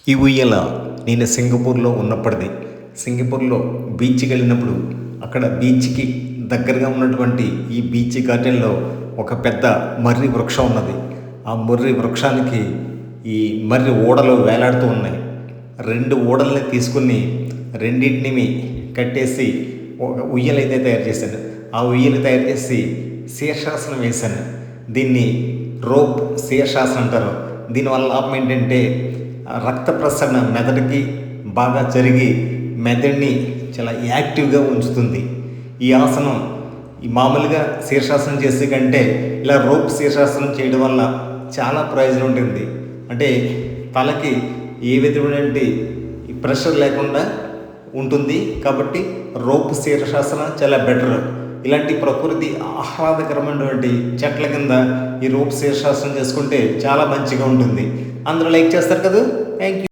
ఈ ఉయ్యాల నేను సింగపూర్లో ఉన్నప్పటిది. సింగపూర్లో బీచ్‌కి వెళ్ళినప్పుడు అక్కడ బీచ్‌కి దగ్గరగా ఉన్నటువంటి ఈ బీచ్ గార్డెన్‌లో ఒక పెద్ద మర్రి వృక్షం ఉన్నది. ఆ మర్రి వృక్షానికి ఈ మర్రి ఊడలు వేలాడుతూ ఉన్నాయి. 2 ఊడల్ని తీసుకొని రెండింటిని కట్టేసి ఒక ఉయ్యాలైతే తయారు చేశాను. ఆ ఉయ్యాల తయారు చేసి శీర్షాసనం వేశాను. దీన్ని రోప్ శీర్షాసనం అంటారు. దీనివల్ల లాభం ఏంటంటే రక్త ప్రసరణ మెదడుకి బాగా జరిగి మెదడుని చాలా యాక్టివ్గా ఉంచుతుంది. ఈ ఆసనం ఈ మామూలుగా శీర్షాసనం చేసే కంటే ఇలా రోప్ శీర్షాసనం చేయడం వల్ల చాలా ప్రయోజనం ఉంటుంది. అంటే తలకి ఏ విధమైనటువంటి ప్రెషర్ లేకుండా ఉంటుంది. కాబట్టి రోప్ శీర్షాసన చాలా బెటర్. ఇలాంటి ప్రకృతి ఆహ్లాదకరమైనటువంటి చెట్ల కింద ఈ రోప్ శీర్షాసనం చేసుకుంటే చాలా మంచిగా ఉంటుంది. అందరూ లైక్ చేస్తారు కదా. Thank you.